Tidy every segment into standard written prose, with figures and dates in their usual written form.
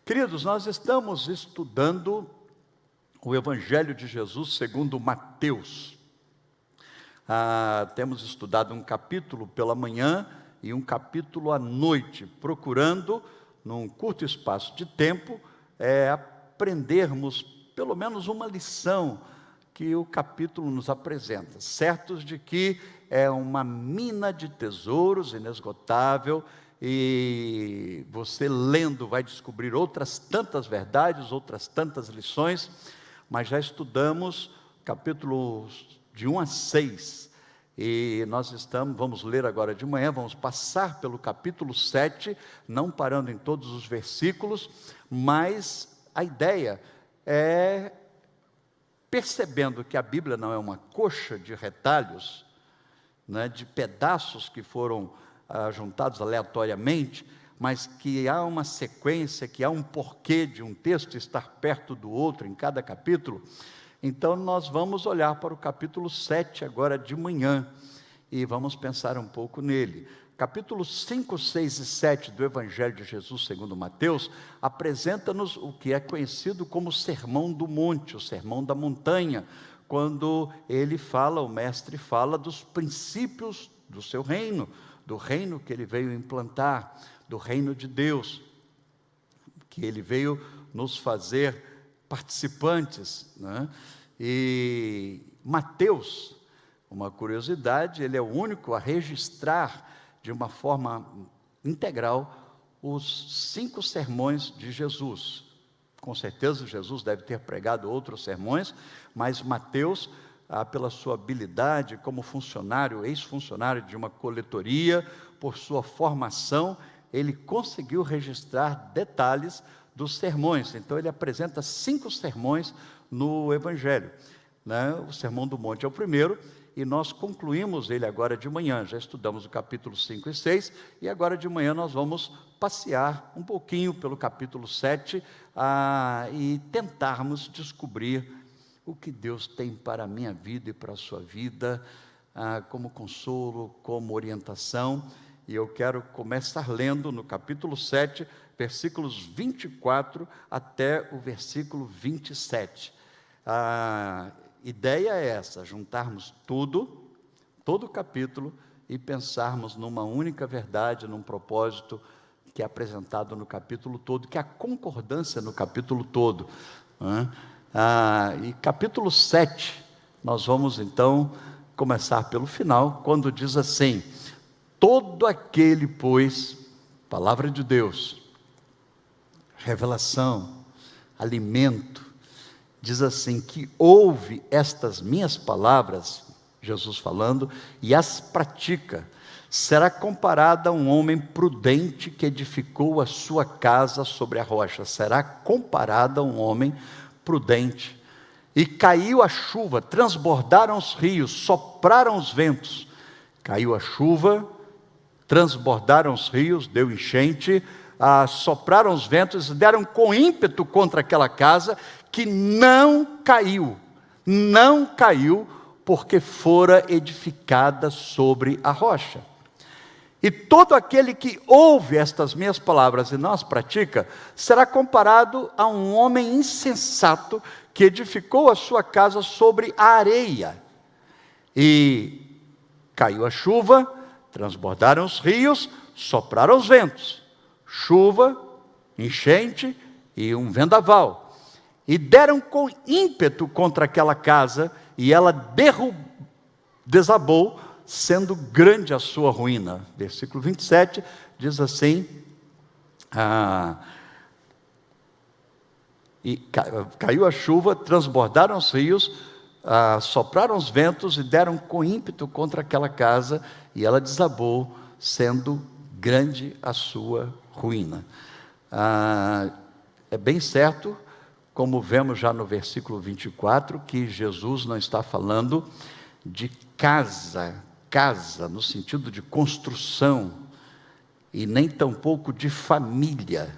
Queridos, nós estamos estudando o Evangelho de Jesus segundo Mateus. Temos estudado um capítulo pela manhã e um capítulo à noite, procurando, num curto espaço de tempo, aprendermos pelo menos uma lição que o capítulo nos apresenta, certos de que é uma mina de tesouros inesgotável, e você lendo vai descobrir outras tantas verdades, outras tantas lições, mas já estudamos capítulos de 1 a 6, e nós vamos ler agora de manhã, vamos passar pelo capítulo 7, não parando em todos os versículos, mas a ideia é, percebendo que a Bíblia não é uma coxa de retalhos, né, de pedaços que foram juntados aleatoriamente, mas que há uma sequência, que há um porquê de um texto estar perto do outro em cada capítulo. Então nós vamos olhar para o capítulo 7 agora de manhã, e vamos pensar um pouco nele. Capítulos 5, 6 e 7 do Evangelho de Jesus segundo Mateus, apresenta-nos o que é conhecido como o Sermão do Monte, o Sermão da Montanha, quando o mestre fala dos princípios do seu reino, do reino que ele veio implantar, do reino de Deus, que ele veio nos fazer participantes, né? E Mateus, uma curiosidade, ele é o único a registrar de uma forma integral os 5 sermões de Jesus. Com certeza Jesus deve ter pregado outros sermões, mas Mateus, pela sua habilidade como funcionário, ex-funcionário de uma coletoria, por sua formação, ele conseguiu registrar detalhes dos sermões. Então ele apresenta 5 sermões no Evangelho, né? O Sermão do Monte é o primeiro, e nós concluímos ele agora de manhã. Já estudamos o capítulo 5 e 6, e agora de manhã nós vamos passear um pouquinho pelo capítulo 7, e tentarmos descobrir o que Deus tem para a minha vida e para a sua vida, como consolo, como orientação. E eu quero começar lendo no capítulo 7, versículos 24 até o versículo 27. A ideia é essa: juntarmos todo o capítulo e pensarmos numa única verdade, num propósito que é apresentado no capítulo todo, que é a concordância no capítulo todo, né? E capítulo 7, nós vamos então começar pelo final, quando diz assim: todo aquele, pois, palavra de Deus, revelação, alimento, diz assim, que ouve estas minhas palavras, Jesus falando, e as pratica, será comparada a um homem prudente que edificou a sua casa sobre a rocha. Será comparada a um homem prudente. E caiu a chuva, transbordaram os rios, sopraram os ventos. Caiu a chuva, transbordaram os rios, deu enchente, sopraram os ventos e deram com ímpeto contra aquela casa, que não caiu, porque fora edificada sobre a rocha. E todo aquele que ouve estas minhas palavras e não as pratica, será comparado a um homem insensato que edificou a sua casa sobre a areia. E caiu a chuva, transbordaram os rios, sopraram os ventos, chuva, enchente e um vendaval. E deram com ímpeto contra aquela casa, e ela desabou, sendo grande a sua ruína. Versículo 27 diz assim: e caiu a chuva, transbordaram os rios, sopraram os ventos e deram com ímpeto contra aquela casa, e ela desabou, sendo grande a sua ruína. É bem certo, como vemos já no versículo 24, que Jesus não está falando de casa no sentido de construção, e nem tampouco de família.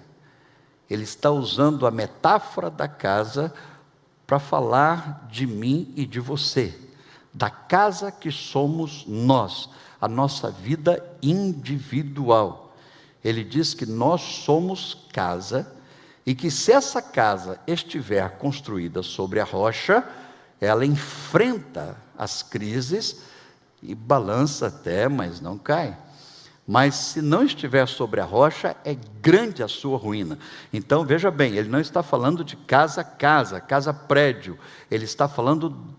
Ele está usando a metáfora da casa para falar de mim e de você, da casa que somos nós, a nossa vida individual. Ele diz que nós somos casa, e que se essa casa estiver construída sobre a rocha, ela enfrenta as crises e balança até, mas não cai. Mas se não estiver sobre a rocha, é grande a sua ruína. Então veja bem, ele não está falando de casa prédio, ele está falando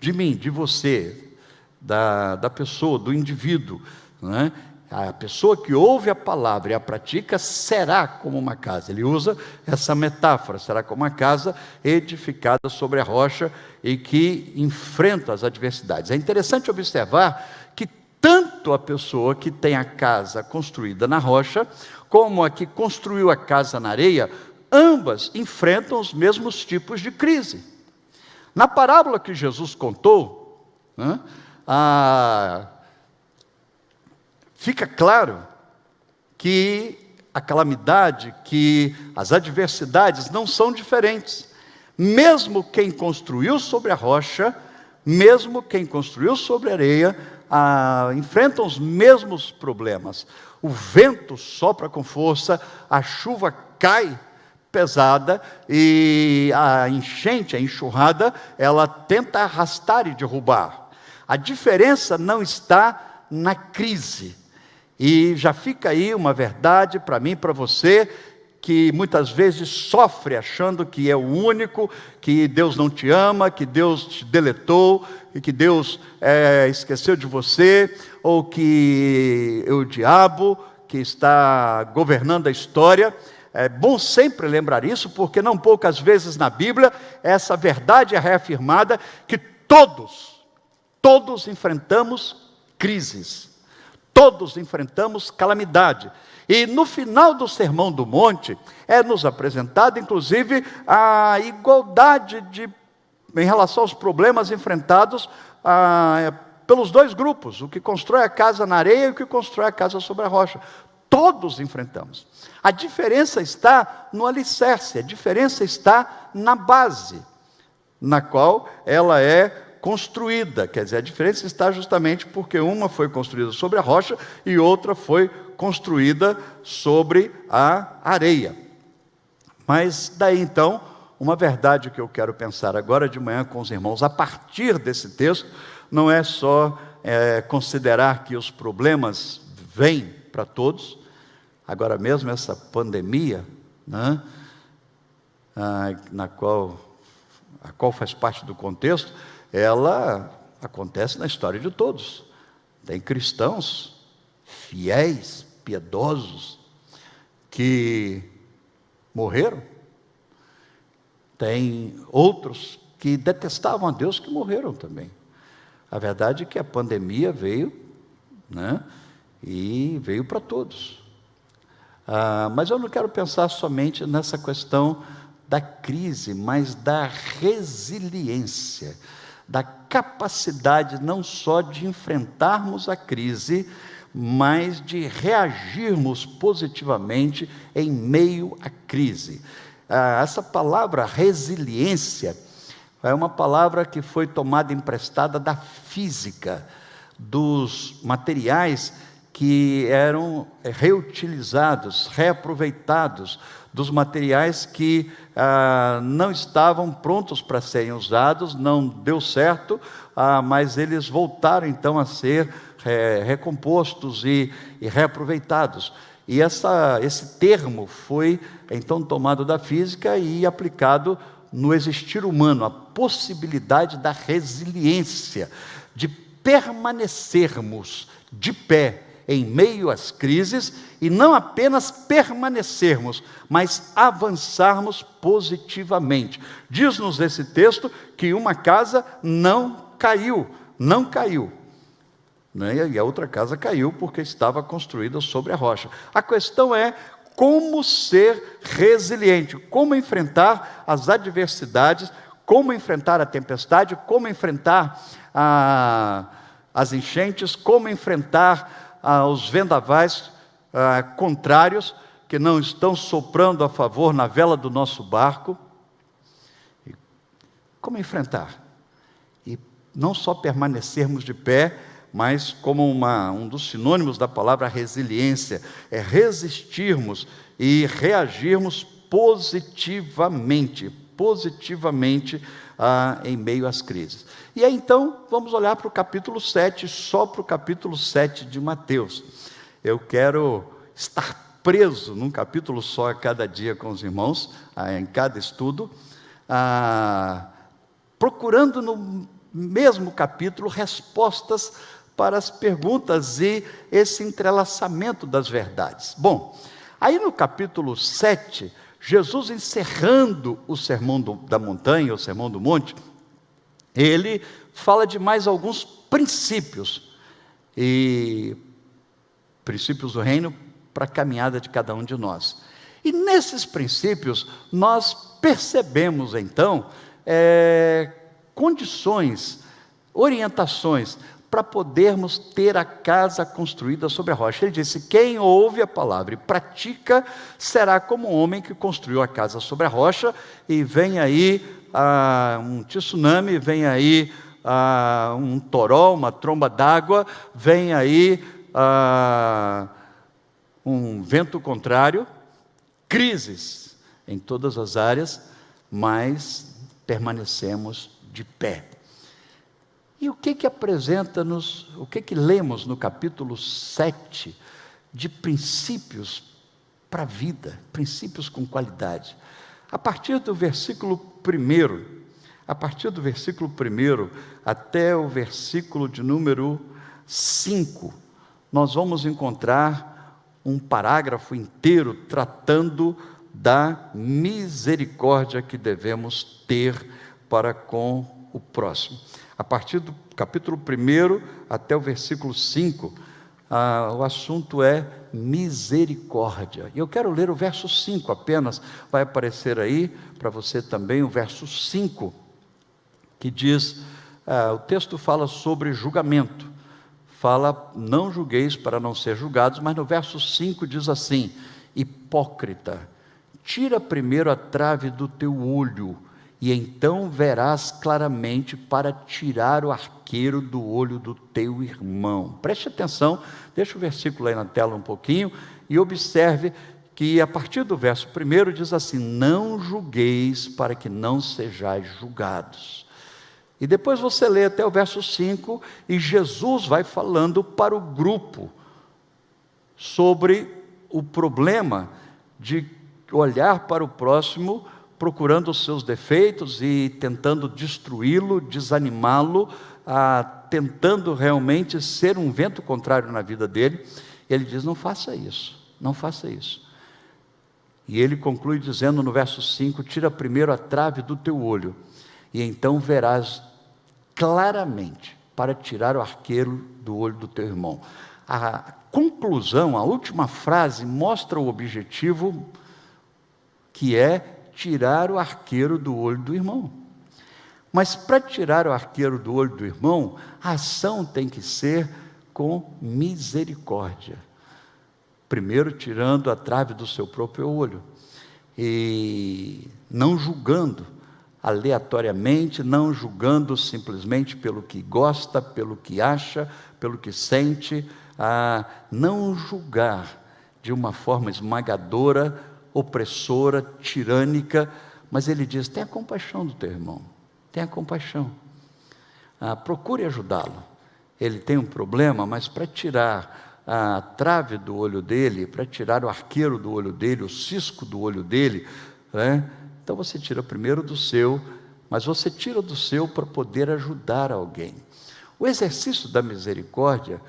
de mim, de você, da pessoa, do indivíduo, né? A pessoa que ouve a palavra e a pratica será como uma casa. Ele usa essa metáfora, será como uma casa edificada sobre a rocha e que enfrenta as adversidades. É interessante observar que tanto a pessoa que tem a casa construída na rocha, como a que construiu a casa na areia, ambas enfrentam os mesmos tipos de crise. Na parábola que Jesus contou, né, fica claro que a calamidade, que as adversidades não são diferentes. Mesmo quem construiu sobre a rocha, mesmo quem construiu sobre a areia, enfrentam os mesmos problemas. O vento sopra com força, a chuva cai pesada e a enchente, a enxurrada, ela tenta arrastar e derrubar. A diferença não está na crise. E já fica aí uma verdade para mim e para você, que muitas vezes sofre achando que é o único, que Deus não te ama, que Deus te deletou, e que Deus esqueceu de você, ou que é o diabo que está governando a história. É bom sempre lembrar isso, porque não poucas vezes na Bíblia essa verdade é reafirmada, que todos enfrentamos crises. Todos enfrentamos calamidade. E no final do Sermão do Monte, é nos apresentado, inclusive, a igualdade em relação aos problemas enfrentados pelos dois grupos, o que constrói a casa na areia e o que constrói a casa sobre a rocha. Todos enfrentamos. A diferença está no alicerce, a diferença está na base, na qual ela é construída. Quer dizer, a diferença está justamente porque uma foi construída sobre a rocha e outra foi construída sobre a areia. Mas daí então, uma verdade que eu quero pensar agora de manhã com os irmãos, a partir desse texto, não é só considerar que os problemas vêm para todos. Agora mesmo essa pandemia, né, a qual faz parte do contexto, ela acontece na história de todos. Tem cristãos fiéis, piedosos, que morreram. Tem outros que detestavam a Deus que morreram também. A verdade é que a pandemia veio, né, e veio para todos. Mas eu não quero pensar somente nessa questão da crise, mas da resiliência, da capacidade não só de enfrentarmos a crise, mas de reagirmos positivamente em meio à crise. Essa palavra resiliência é uma palavra que foi tomada emprestada da física, dos materiais que eram reutilizados, reaproveitados, dos materiais que não estavam prontos para serem usados, não deu certo, mas eles voltaram então a ser recompostos e reaproveitados. E esse termo foi então tomado da física e aplicado no existir humano, a possibilidade da resiliência, de permanecermos de pé em meio às crises, e não apenas permanecermos, mas avançarmos positivamente. Diz-nos esse texto que uma casa não caiu, né? E a outra casa caiu porque estava construída sobre a rocha. A questão é como ser resiliente, como enfrentar as adversidades, como enfrentar a tempestade, como enfrentar as enchentes, como enfrentar os vendavais contrários que não estão soprando a favor na vela do nosso barco. Como enfrentar? E não só permanecermos de pé, mas como um dos sinônimos da palavra resiliência, é resistirmos e reagirmos positivamente em meio às crises. E aí então, vamos olhar para o capítulo 7, só para o capítulo 7 de Mateus. Eu quero estar preso num capítulo só a cada dia com os irmãos, em cada estudo, procurando no mesmo capítulo respostas para as perguntas e esse entrelaçamento das verdades. Bom, aí no capítulo 7, Jesus encerrando o sermão da montanha, o sermão do monte, ele fala de mais alguns princípios, e princípios do reino para a caminhada de cada um de nós. E nesses princípios, nós percebemos então, condições, orientações, para podermos ter a casa construída sobre a rocha. Ele disse: quem ouve a palavra e pratica, será como um homem que construiu a casa sobre a rocha, e vem aí um tsunami, vem aí um toró, uma tromba d'água, vem aí um vento contrário, crises em todas as áreas, mas permanecemos de pé. E o que apresenta-nos, o que lemos no capítulo 7 de princípios para a vida, princípios com qualidade? A partir do versículo 1, até o versículo de número 5, nós vamos encontrar um parágrafo inteiro tratando da misericórdia que devemos ter para com o próximo. A partir do capítulo 1 até o versículo 5, o assunto é misericórdia. E eu quero ler o verso 5 apenas, vai aparecer aí para você também o verso 5, que diz, o texto fala sobre julgamento, fala, não julgueis para não ser julgados, mas no verso 5 diz assim: hipócrita, tira primeiro a trave do teu olho, e então verás claramente para tirar o arqueiro do olho do teu irmão. Preste atenção, deixa o versículo aí na tela um pouquinho, e observe que a partir do verso 1 diz assim: não julgueis para que não sejais julgados. E depois você lê até o verso 5, e Jesus vai falando para o grupo sobre o problema de olhar para o próximo, procurando os seus defeitos e tentando destruí-lo, desanimá-lo, tentando realmente ser um vento contrário na vida dele. Ele diz: não faça isso, não faça isso. E ele conclui dizendo no verso 5: tira primeiro a trave do teu olho, e então verás claramente para tirar o arqueiro do olho do teu irmão. A conclusão, a última frase, mostra o objetivo, que é tirar o arqueiro do olho do irmão. Mas para tirar o arqueiro do olho do irmão, a ação tem que ser com misericórdia. Primeiro tirando a trave do seu próprio olho, e não julgando aleatoriamente, não julgando simplesmente pelo que gosta, pelo que acha, pelo que sente, não julgar de uma forma esmagadora, opressora, tirânica, mas ele diz: tenha compaixão do teu irmão, tenha compaixão, procure ajudá-lo. Ele tem um problema, mas para tirar a trave do olho dele, para tirar o arqueiro do olho dele, o cisco do olho dele, então você tira primeiro do seu, mas você tira do seu para poder ajudar alguém. O exercício da misericórdia,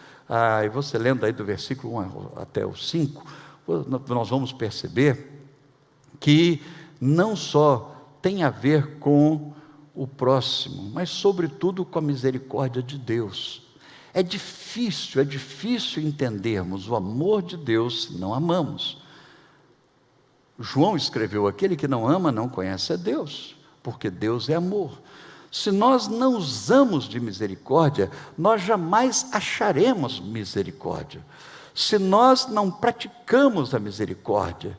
e você lendo aí do versículo 1 até o 5, nós vamos perceber que não só tem a ver com o próximo, mas sobretudo com a misericórdia de Deus. É difícil entendermos o amor de Deus se não amamos. João escreveu: aquele que não ama não conhece a Deus, porque Deus é amor. Se nós não usamos de misericórdia, nós jamais acharemos misericórdia. Se nós não praticamos a misericórdia,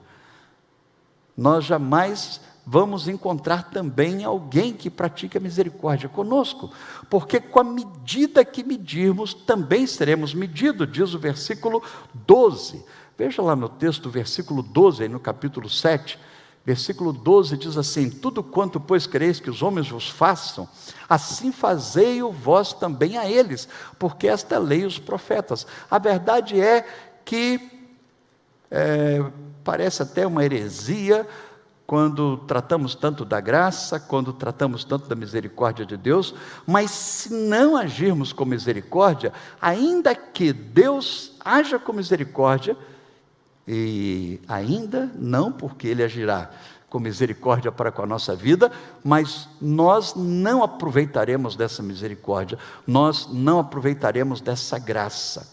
nós jamais vamos encontrar também alguém que pratique a misericórdia conosco, porque com a medida que medirmos, também seremos medidos, diz o versículo 12. Veja lá no texto, versículo 12, aí no capítulo 7, Versículo 12 diz assim: tudo quanto, pois, quereis que os homens vos façam, assim fazei-o vós também a eles, porque esta é a lei e os profetas. A verdade é que parece até uma heresia, quando tratamos tanto da graça, quando tratamos tanto da misericórdia de Deus, mas se não agirmos com misericórdia, ainda que Deus haja com misericórdia, e ainda não porque Ele agirá com misericórdia para com a nossa vida, mas nós não aproveitaremos dessa misericórdia, nós não aproveitaremos dessa graça.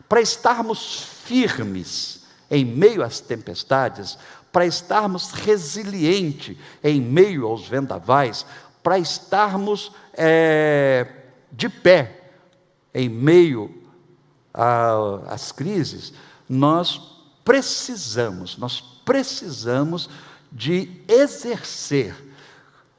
Para estarmos firmes em meio às tempestades, para estarmos resilientes em meio aos vendavais, para estarmos de pé em meio às crises, nós precisamos de exercer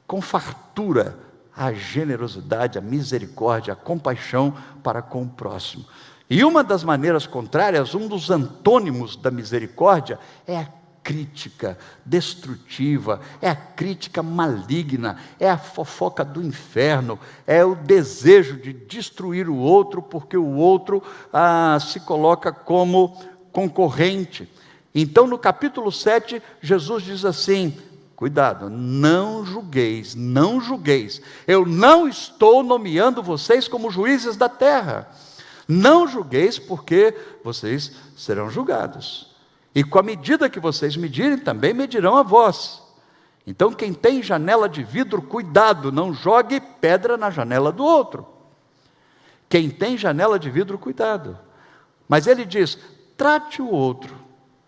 com fartura a generosidade, a misericórdia, a compaixão para com o próximo. E uma das maneiras contrárias, um dos antônimos da misericórdia, é a crítica destrutiva, é a crítica maligna, é a fofoca do inferno, é o desejo de destruir o outro, porque o outro se coloca como concorrente. Então, no capítulo 7, Jesus diz assim: cuidado, não julgueis, eu não estou nomeando vocês como juízes da terra, não julgueis, porque vocês serão julgados, e com a medida que vocês medirem, também medirão a vós. Então, quem tem janela de vidro, cuidado, não jogue pedra na janela do outro. Quem tem janela de vidro, cuidado. Mas ele diz: trate o outro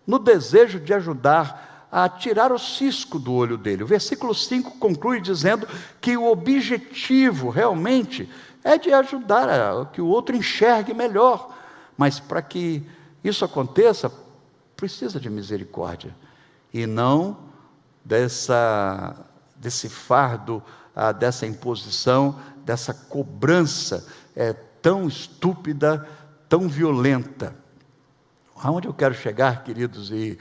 no desejo de ajudar a tirar o cisco do olho dele. O versículo 5 conclui dizendo que o objetivo realmente é de ajudar a que o outro enxergue melhor, mas para que isso aconteça, precisa de misericórdia, e não desse fardo, dessa imposição, dessa cobrança tão estúpida, tão violenta. Aonde eu quero chegar, queridos, e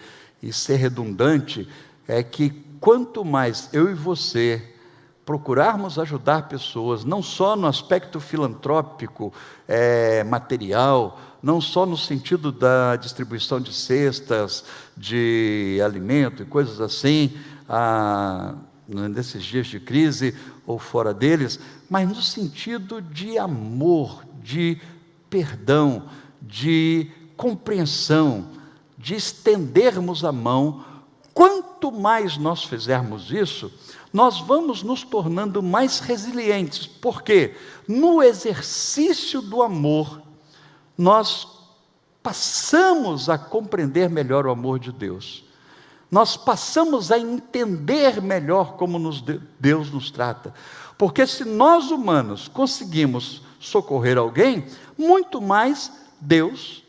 ser redundante, é que quanto mais eu e você procurarmos ajudar pessoas, não só no aspecto filantrópico, material, não só no sentido da distribuição de cestas, de alimento e coisas assim, nesses dias de crise ou fora deles, mas no sentido de amor, de perdão, de compreensão, de estendermos a mão. Quanto mais nós fizermos isso, nós vamos nos tornando mais resilientes, porque no exercício do amor, nós passamos a compreender melhor o amor de Deus, nós passamos a entender melhor como Deus nos trata, porque se nós humanos conseguimos socorrer alguém, muito mais Deus,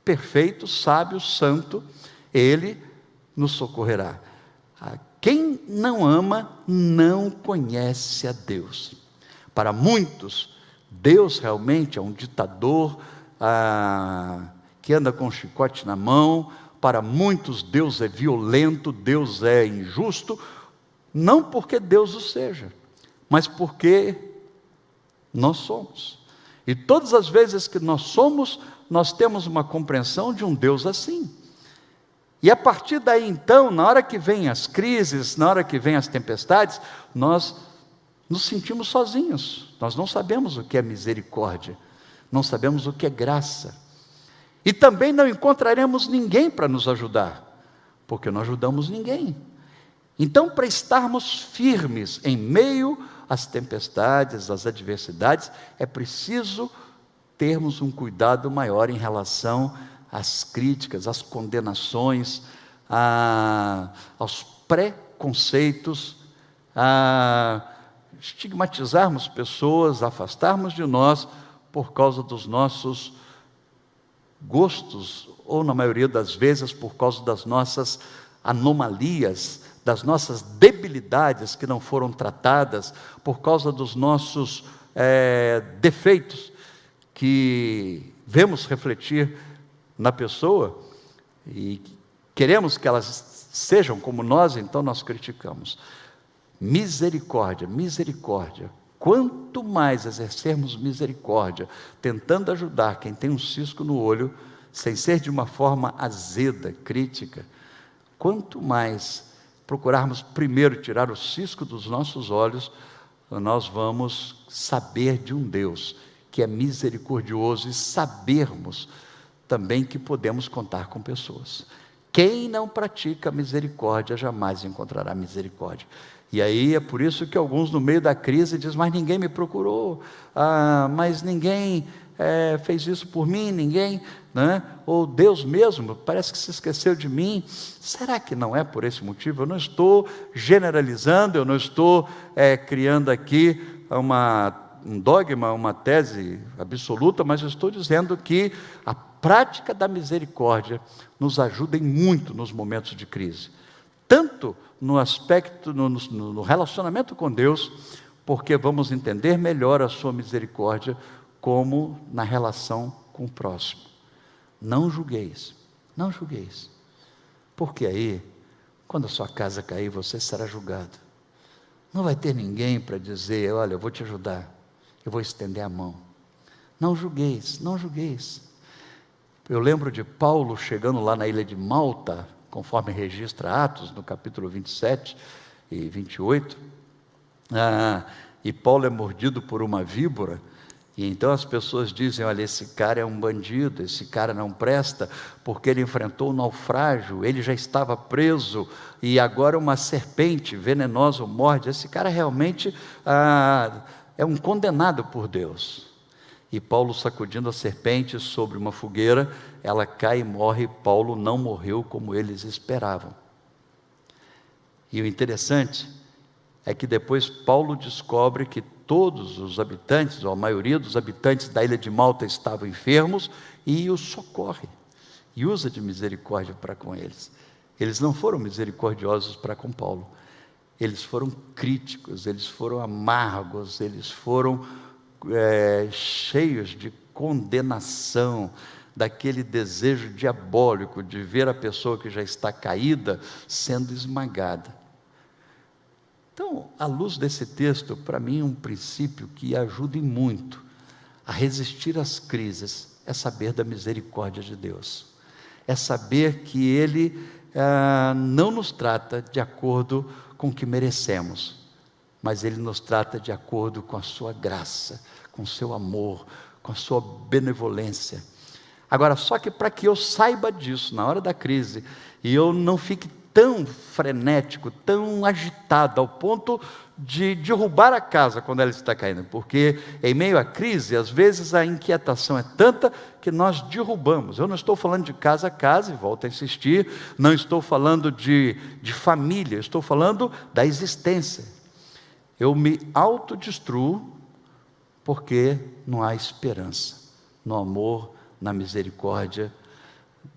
perfeito, sábio, santo, Ele nos socorrerá. Quem não ama, não conhece a Deus. Para muitos, Deus realmente é um ditador, que anda com um chicote na mão. Para muitos, Deus é violento, Deus é injusto, não porque Deus o seja, mas porque nós somos. E todas as vezes que nós somos, nós temos uma compreensão de um Deus assim. E a partir daí então, na hora que vem as crises, na hora que vem as tempestades, nós nos sentimos sozinhos, nós não sabemos o que é misericórdia, não sabemos o que é graça, e também não encontraremos ninguém para nos ajudar, porque não ajudamos ninguém. Então, para estarmos firmes em meio às tempestades, às adversidades, é preciso termos um cuidado maior em relação às críticas, às condenações, aos preconceitos, a estigmatizarmos pessoas, afastarmos de nós por causa dos nossos gostos, ou na maioria das vezes por causa das nossas anomalias, das nossas debilidades que não foram tratadas, por causa dos nossos defeitos que vemos refletir na pessoa, e queremos que elas sejam como nós, então nós criticamos. Misericórdia, misericórdia. Quanto mais exercermos misericórdia, tentando ajudar quem tem um cisco no olho, sem ser de uma forma azeda, crítica, quanto mais procurarmos primeiro tirar o cisco dos nossos olhos, nós vamos saber de um Deus que é misericordioso e sabermos também que podemos contar com pessoas. Quem não pratica misericórdia jamais encontrará misericórdia. E aí é por isso que alguns no meio da crise dizem, mas ninguém me procurou, mas ninguém fez isso por mim, ninguém, né? Ou Deus mesmo, parece que se esqueceu de mim. Será que não é por esse motivo? Eu não estou generalizando, eu não estou criando aqui um dogma, uma tese absoluta, mas eu estou dizendo que a prática da misericórdia nos ajuda em muito nos momentos de crise. Tanto no aspecto, no relacionamento com Deus, porque vamos entender melhor a sua misericórdia, como na relação com o próximo. Não julgueis, não julgueis, porque aí, quando a sua casa cair, você será julgado. Não vai ter ninguém para dizer, olha, eu vou te ajudar, eu vou estender a mão. Não julgueis, não julgueis. Eu lembro de Paulo chegando lá na ilha de Malta, conforme registra Atos, no capítulo 27 e 28, e Paulo é mordido por uma víbora, e então as pessoas dizem, olha, esse cara é um bandido, esse cara não presta, porque ele enfrentou o naufrágio, ele já estava preso, e agora uma serpente venenosa o morde, esse cara realmente é um condenado por Deus. E Paulo sacudindo a serpente sobre uma fogueira, ela cai e morre. Paulo não morreu como eles esperavam. E o interessante é que depois Paulo descobre que todos os habitantes, ou a maioria dos habitantes da ilha de Malta estavam enfermos, e os socorre, e usa de misericórdia para com eles. Eles não foram misericordiosos para com Paulo, eles foram críticos, eles foram amargos, eles foram cheios de condenação, daquele desejo diabólico de ver a pessoa que já está caída sendo esmagada. Então, à luz desse texto, para mim um princípio que ajuda e muito a resistir às crises é saber da misericórdia de Deus, é saber que Ele não nos trata de acordo com o que merecemos, mas Ele nos trata de acordo com a sua graça, com o seu amor, com a sua benevolência. Agora, só que para que eu saiba disso na hora da crise, e eu não fique tão frenético, tão agitado, ao ponto de derrubar a casa quando ela está caindo, porque em meio à crise, às vezes a inquietação é tanta que nós derrubamos. Eu não estou falando de casa a casa, e volto a insistir, não estou falando de família, estou falando da existência. Eu me autodestruo porque não há esperança no amor, na misericórdia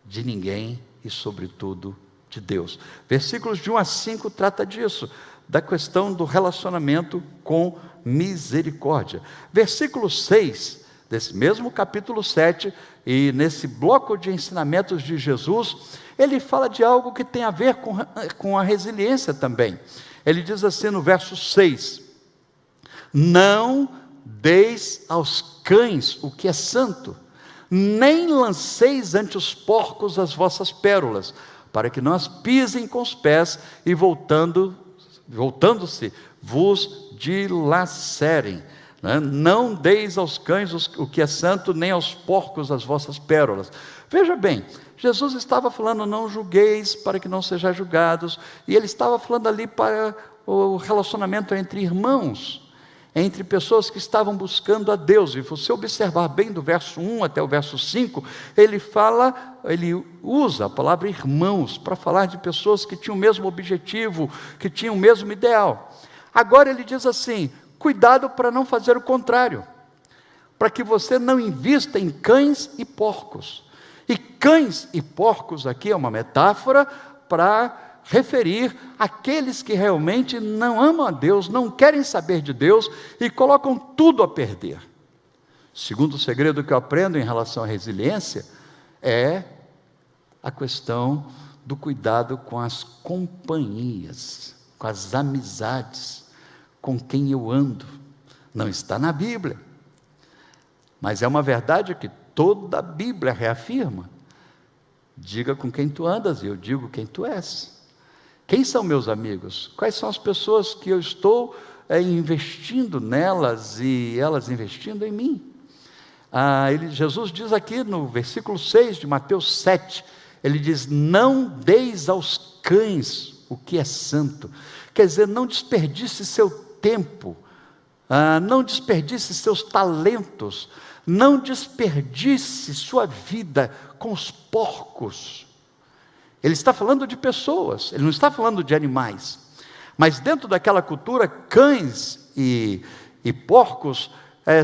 de ninguém e sobretudo de Deus. Versículos de 1 a 5 trata disso, da questão do relacionamento com misericórdia. Versículo 6, desse mesmo capítulo 7, e nesse bloco de ensinamentos de Jesus, ele fala de algo que tem a ver com a resiliência também. Ele diz assim no verso 6, não deis aos cães o que é santo, nem lanceis ante os porcos as vossas pérolas, para que não as pisem com os pés e voltando-se vos dilacerem. Não deis aos cães o que é santo, nem aos porcos as vossas pérolas. Veja bem, Jesus estava falando, não julgueis para que não sejais julgados, e ele estava falando ali para o relacionamento entre irmãos, entre pessoas que estavam buscando a Deus. E você observar bem do verso 1 até o verso 5, ele usa a palavra irmãos para falar de pessoas que tinham o mesmo objetivo, que tinham o mesmo ideal. Agora ele diz assim, cuidado para não fazer o contrário, para que você não invista em cães e porcos. E cães e porcos aqui é uma metáfora para referir aqueles que realmente não amam a Deus, não querem saber de Deus e colocam tudo a perder. Segundo segredo que eu aprendo em relação à resiliência é a questão do cuidado com as companhias, com as amizades, com quem eu ando. Não está na Bíblia, mas é uma verdade que toda a Bíblia reafirma. Diga com quem tu andas e eu digo quem tu és. Quem são meus amigos? Quais são as pessoas que eu estou investindo nelas e elas investindo em mim? Jesus diz aqui no versículo 6 de Mateus 7, ele diz: não deis aos cães o que é santo. Quer dizer, não desperdice seu tempo, não desperdice seus talentos, não desperdice sua vida com os porcos. Ele está falando de pessoas, ele não está falando de animais. Mas dentro daquela cultura, cães e porcos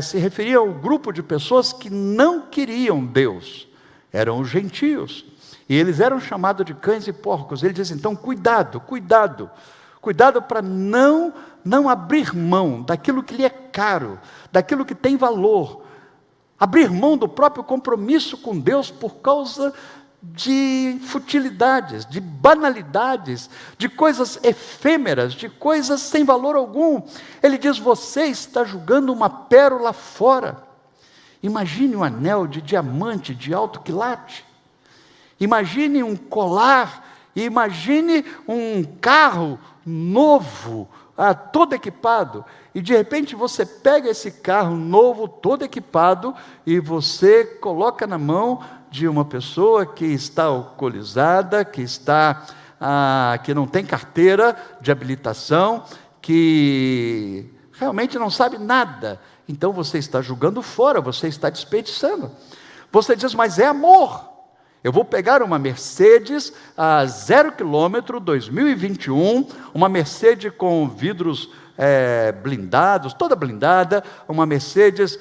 se referiam ao grupo de pessoas que não queriam Deus, eram os gentios, e eles eram chamados de cães e porcos. Ele diz então: cuidado para não abrir mão daquilo que lhe é caro, daquilo que tem valor, abrir mão do próprio compromisso com Deus por causa de futilidades, de banalidades, de coisas efêmeras, de coisas sem valor algum. Ele diz: você está jogando uma pérola fora. Imagine um anel de diamante de alto quilate, imagine um colar, imagine um carro novo, todo equipado, e de repente você pega esse carro novo, todo equipado, e você coloca na mão de uma pessoa que está alcoolizada, que não tem carteira de habilitação, que realmente não sabe nada. Então você está jogando fora, você está desperdiçando. Você diz: mas é amor. Eu vou pegar uma Mercedes a 0 km, 2021, uma Mercedes com vidros blindados, toda blindada, uma Mercedes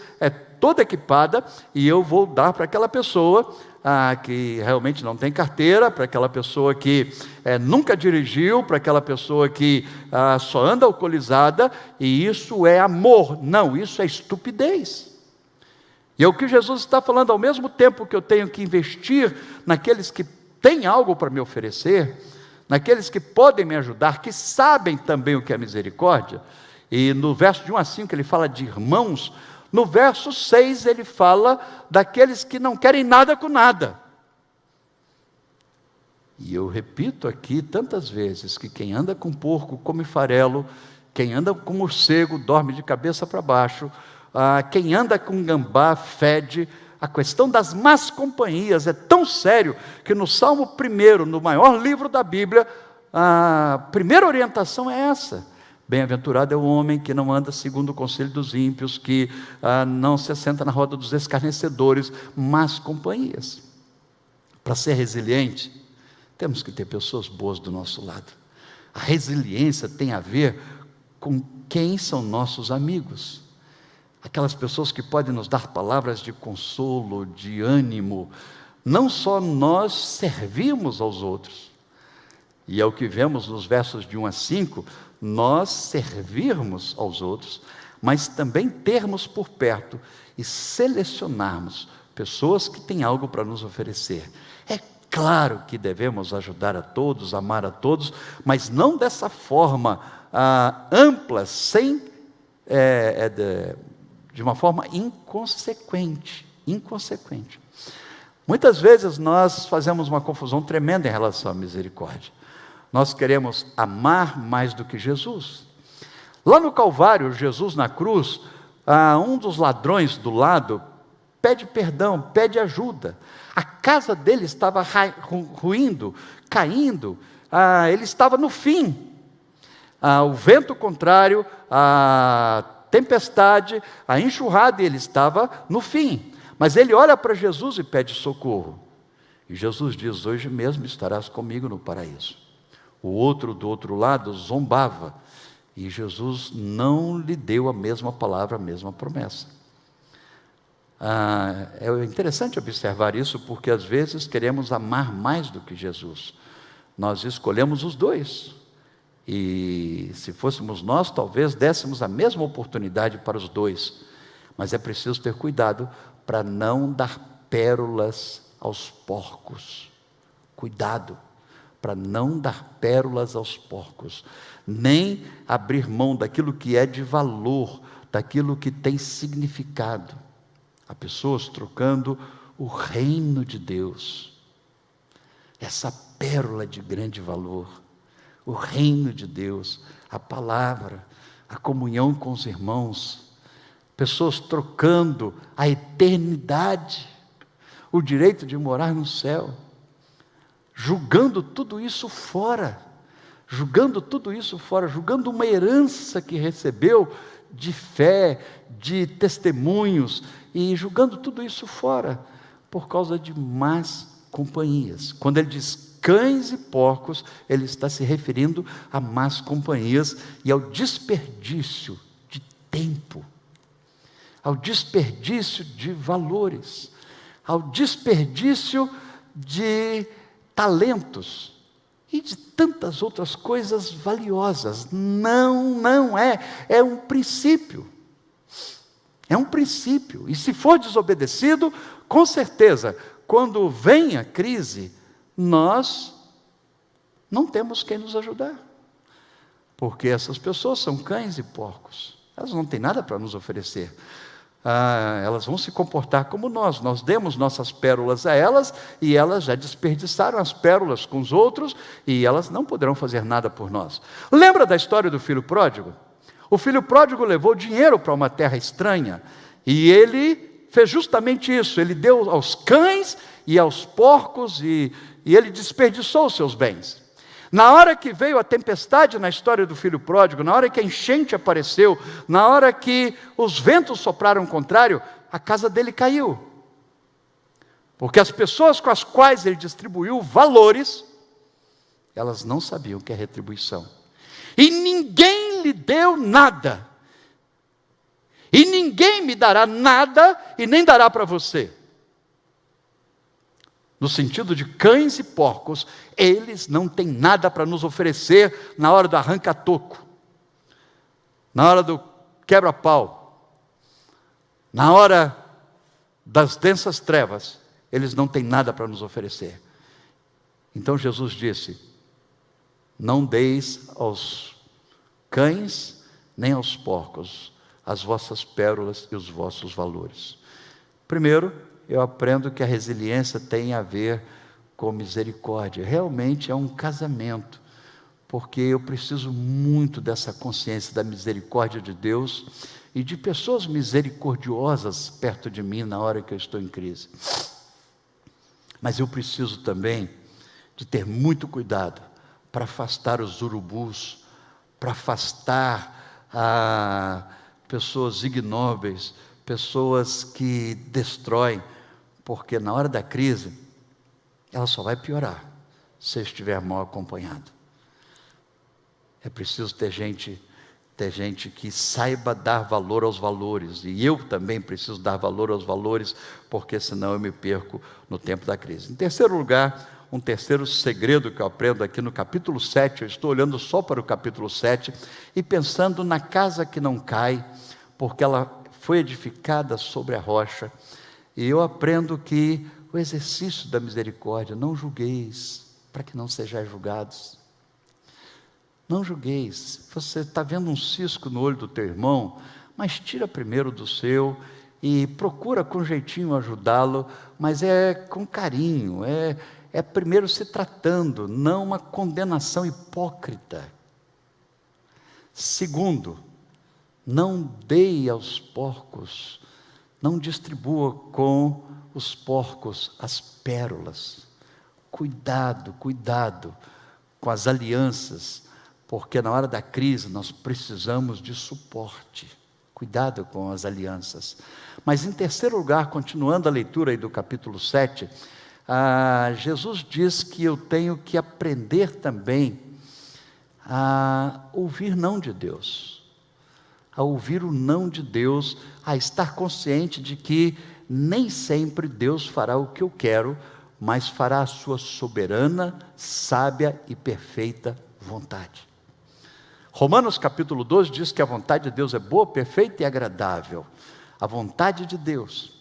toda equipada, e eu vou dar para aquela pessoa que realmente não tem carteira, para aquela pessoa que nunca dirigiu, para aquela pessoa que só anda alcoolizada, e isso é amor. Não, isso é estupidez. E é o que Jesus está falando: ao mesmo tempo que eu tenho que investir naqueles que têm algo para me oferecer, naqueles que podem me ajudar, que sabem também o que é misericórdia, e no verso de 1 a 5 ele fala de irmãos, no verso 6 ele fala daqueles que não querem nada com nada. E eu repito aqui tantas vezes que quem anda com porco come farelo, quem anda com morcego dorme de cabeça para baixo, quem anda com gambá fede. A questão das más companhias é tão sério que no Salmo 1, no maior livro da Bíblia, a primeira orientação é essa: bem-aventurado é o homem que não anda segundo o conselho dos ímpios, que não se assenta na roda dos escarnecedores. Más companhias. Para ser resiliente, temos que ter pessoas boas do nosso lado. A resiliência tem a ver com quem são nossos amigos. Aquelas pessoas que podem nos dar palavras de consolo, de ânimo. Não só nós servimos aos outros, e é o que vemos nos versos de 1 a 5, nós servirmos aos outros, mas também termos por perto e selecionarmos pessoas que têm algo para nos oferecer. É claro que devemos ajudar a todos, amar a todos, mas não dessa forma ampla, de uma forma inconsequente. Muitas vezes nós fazemos uma confusão tremenda em relação à misericórdia. Nós queremos amar mais do que Jesus. Lá no Calvário, Jesus na cruz, um dos ladrões do lado pede perdão, pede ajuda. A casa dele estava ruindo, caindo, ele estava no fim. O vento contrário, a tempestade, a enxurrada, e ele estava no fim. Mas ele olha para Jesus e pede socorro. E Jesus diz: hoje mesmo estarás comigo no paraíso. O outro do outro lado zombava, e Jesus não lhe deu a mesma palavra, a mesma promessa. É interessante observar isso, porque às vezes queremos amar mais do que Jesus. Nós escolhemos os dois, e se fôssemos nós, talvez dessemos a mesma oportunidade para os dois, mas é preciso ter cuidado para não dar pérolas aos porcos. Cuidado, para não dar pérolas aos porcos, nem abrir mão daquilo que é de valor, daquilo que tem significado. Há pessoas trocando o reino de Deus, essa pérola de grande valor, o reino de Deus, a palavra, a comunhão com os irmãos, pessoas trocando a eternidade, o direito de morar no céu, jogando tudo isso fora, jogando uma herança que recebeu de fé, de testemunhos, e jogando tudo isso fora, por causa de más companhias. Quando ele diz cães e porcos, ele está se referindo a más companhias e ao desperdício de tempo, ao desperdício de valores, ao desperdício de talentos e de tantas outras coisas valiosas. Não é um princípio. É um princípio, e se for desobedecido, com certeza, quando vem a crise, nós não temos quem nos ajudar, porque essas pessoas são cães e porcos, elas não têm nada para nos oferecer. Elas vão se comportar como nós demos nossas pérolas a elas, e elas já desperdiçaram as pérolas com os outros, e elas não poderão fazer nada por nós. Lembra da história do filho pródigo? O filho pródigo levou dinheiro para uma terra estranha, e ele fez justamente isso, ele deu aos cães e aos porcos, e ele desperdiçou os seus bens. Na hora que veio a tempestade na história do filho pródigo, na hora que a enchente apareceu, na hora que os ventos sopraram contrário, a casa dele caiu. Porque as pessoas com as quais ele distribuiu valores, elas não sabiam o que é retribuição. E ninguém lhe deu nada. E ninguém me dará nada e nem dará para você. No sentido de cães e porcos, eles não têm nada para nos oferecer na hora do arranca-toco, na hora do quebra-pau, na hora das densas trevas, eles não têm nada para nos oferecer. Então Jesus disse: não deis aos cães nem aos porcos as vossas pérolas e os vossos valores. Primeiro, eu aprendo que a resiliência tem a ver com misericórdia. Realmente é um casamento, porque eu preciso muito dessa consciência da misericórdia de Deus e de pessoas misericordiosas perto de mim na hora que eu estou em crise. Mas eu preciso também de ter muito cuidado para afastar os urubus, para afastar pessoas ignóbeis, pessoas que destroem, porque na hora da crise, ela só vai piorar se eu estiver mal acompanhado. É preciso ter gente que saiba dar valor aos valores, e eu também preciso dar valor aos valores, porque senão eu me perco no tempo da crise. Em terceiro lugar, um terceiro segredo que eu aprendo aqui no capítulo 7, eu estou olhando só para o capítulo 7, e pensando na casa que não cai, porque ela foi edificada sobre a rocha, e eu aprendo que o exercício da misericórdia, não julgueis, para que não sejais julgados. Não julgueis. Você está vendo um cisco no olho do teu irmão, mas tira primeiro do seu, e procura com jeitinho ajudá-lo, mas é com carinho, é primeiro se tratando, não uma condenação hipócrita. Segundo, não deie aos porcos, não distribua com os porcos as pérolas. Cuidado com as alianças, porque na hora da crise nós precisamos de suporte. Cuidado com as alianças. Mas em terceiro lugar, continuando a leitura aí do capítulo 7, Jesus diz que eu tenho que aprender também a ouvir não de Deus, a ouvir o não de Deus, a estar consciente de que nem sempre Deus fará o que eu quero, mas fará a sua soberana, sábia e perfeita vontade. Romanos capítulo 12 diz que a vontade de Deus é boa, perfeita e agradável. A vontade de Deus.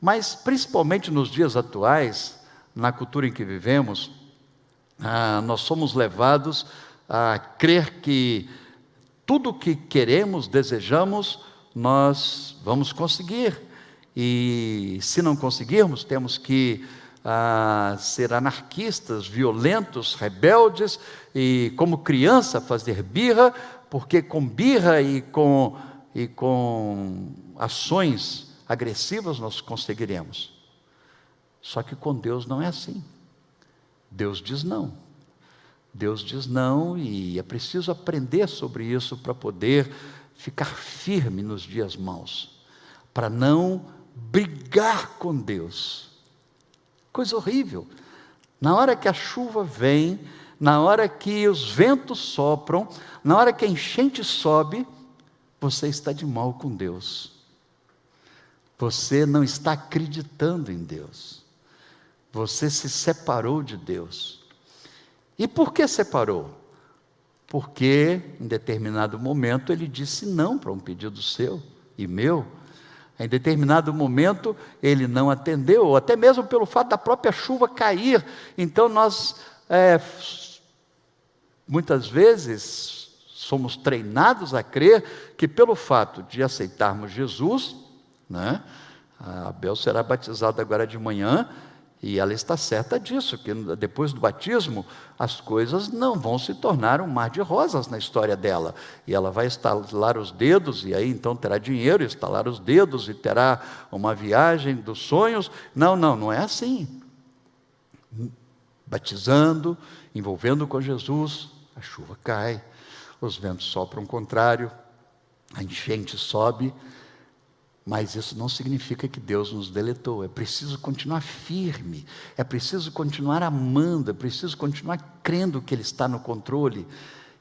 Mas principalmente nos dias atuais, na cultura em que vivemos, nós somos levados a crer que tudo o que queremos, desejamos, nós vamos conseguir. E se não conseguirmos, temos que ser anarquistas, violentos, rebeldes, e como criança fazer birra, porque com birra e com ações agressivas nós conseguiremos. Só que com Deus não é assim. Deus diz não. Deus diz não, e é preciso aprender sobre isso para poder ficar firme nos dias maus, para não brigar com Deus. Coisa horrível. Na hora que a chuva vem, na hora que os ventos sopram, na hora que a enchente sobe, você está de mal com Deus. Você não está acreditando em Deus. Você se separou de Deus. E por que separou? Porque em determinado momento ele disse não para um pedido seu e meu. Em determinado momento ele não atendeu, ou até mesmo pelo fato da própria chuva cair. Então nós muitas vezes somos treinados a crer que pelo fato de aceitarmos Jesus, né, a Abel será batizada agora de manhã, e ela está certa disso, que depois do batismo, as coisas não vão se tornar um mar de rosas na história dela. E ela vai estalar os dedos, e aí então terá dinheiro, estalar os dedos, e terá uma viagem dos sonhos. Não é assim. Batizando, envolvendo com Jesus, a chuva cai, os ventos sopram contrário, a enchente sobe. Mas isso não significa que Deus nos deletou. É preciso continuar firme, é preciso continuar amando, é preciso continuar crendo que Ele está no controle.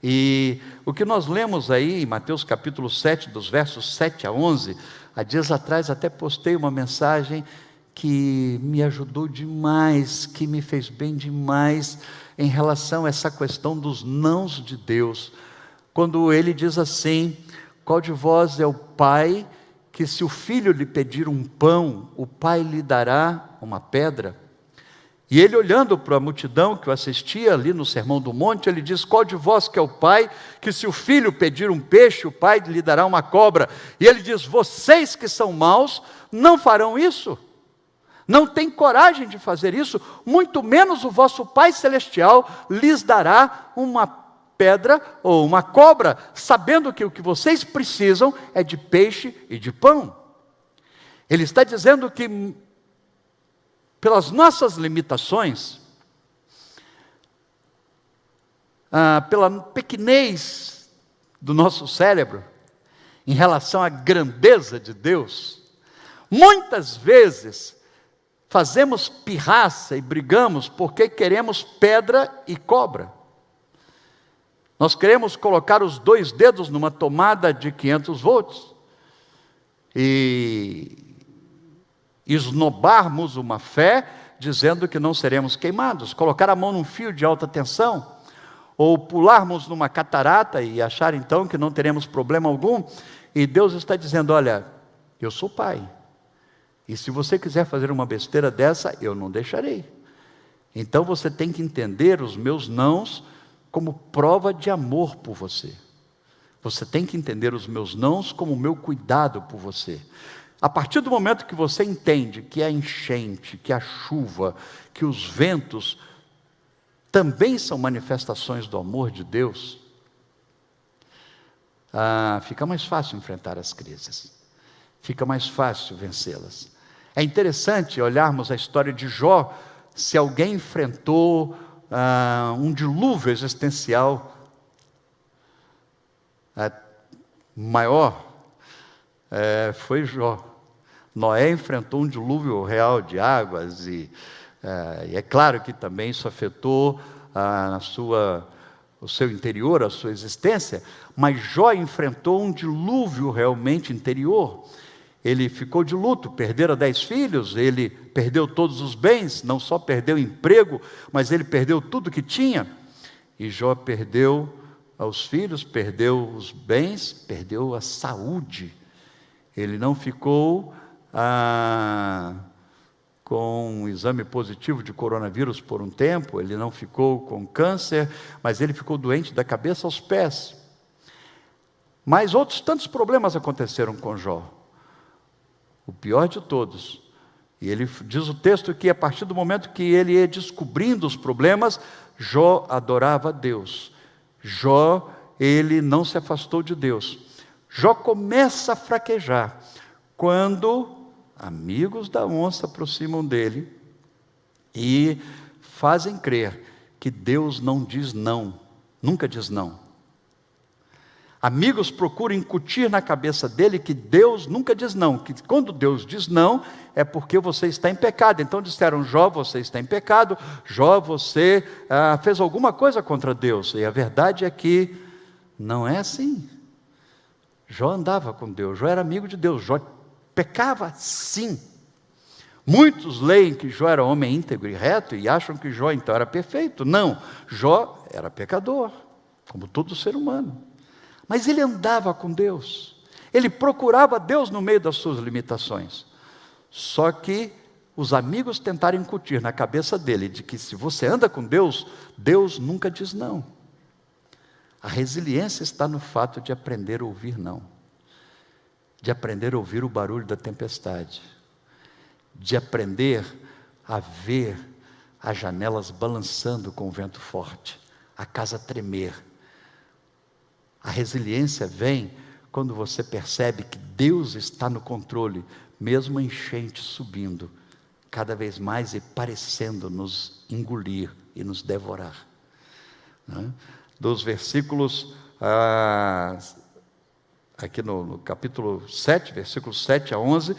E o que nós lemos aí em Mateus capítulo 7, dos versos 7 a 11, há dias atrás até postei uma mensagem que me ajudou demais, que me fez bem demais, em relação a essa questão dos nãos de Deus. Quando Ele diz assim: qual de vós é o pai que se o filho lhe pedir um pão, o pai lhe dará uma pedra? E ele, olhando para a multidão que o assistia ali no Sermão do Monte, ele diz: qual de vós que é o pai, que se o filho pedir um peixe, o pai lhe dará uma cobra? E ele diz: vocês que são maus, não farão isso? Não têm coragem de fazer isso, muito menos o vosso Pai Celestial lhes dará uma pedra ou uma cobra, sabendo que o que vocês precisam é de peixe e de pão. Ele está dizendo que, pelas nossas limitações, pela pequenez do nosso cérebro, em relação à grandeza de Deus, muitas vezes fazemos pirraça e brigamos porque queremos pedra e cobra. Nós queremos colocar os 2 dedos numa tomada de 500 volts e esnobarmos uma fé dizendo que não seremos queimados, colocar a mão num fio de alta tensão, ou pularmos numa catarata e achar então que não teremos problema algum. E Deus está dizendo: olha, eu sou Pai, e se você quiser fazer uma besteira dessa, eu não deixarei. Então você tem que entender os meus nãos como prova de amor por você. Você tem que entender os meus nãos como o meu cuidado por você. A partir do momento que você entende que a enchente, que a chuva, que os ventos também são manifestações do amor de Deus, fica mais fácil enfrentar as crises, fica mais fácil vencê-las. É interessante olharmos a história de Jó. Se alguém enfrentou um dilúvio existencial maior, foi Jó. Noé enfrentou um dilúvio real de águas, e é claro que também isso afetou o seu interior, a sua existência, mas Jó enfrentou um dilúvio realmente interior. Ele ficou de luto, perdera 10 filhos, ele perdeu todos os bens, não só perdeu o emprego, mas ele perdeu tudo que tinha. E Jó perdeu os filhos, perdeu os bens, perdeu a saúde. Ele não ficou com um exame positivo de coronavírus por um tempo, ele não ficou com câncer, mas ele ficou doente da cabeça aos pés. Mas outros tantos problemas aconteceram com Jó. O pior de todos, e ele diz o texto que a partir do momento que ele ia descobrindo os problemas, Jó adorava a Deus. Jó, ele não se afastou de Deus. Jó começa a fraquejar quando amigos da onça se aproximam dele e fazem crer que Deus não diz não, nunca diz não. Amigos procuram incutir na cabeça dele que Deus nunca diz não, que quando Deus diz não, é porque você está em pecado. Então disseram: Jó, você está em pecado, Jó, você fez alguma coisa contra Deus. E a verdade é que não é assim. Jó andava com Deus, Jó era amigo de Deus, Jó pecava sim. Muitos leem que Jó era homem íntegro e reto e acham que Jó então era perfeito. Não, Jó era pecador, como todo ser humano. Mas ele andava com Deus, ele procurava Deus no meio das suas limitações. Só que os amigos tentaram incutir na cabeça dele de que se você anda com Deus, Deus nunca diz não. A resiliência está no fato de aprender a ouvir não, de aprender a ouvir o barulho da tempestade, de aprender a ver as janelas balançando com o vento forte, a casa tremer. A resiliência vem quando você percebe que Deus está no controle, mesmo a enchente subindo, cada vez mais e parecendo nos engolir e nos devorar. Dos versículos, aqui no capítulo 7, versículos 7 a 11,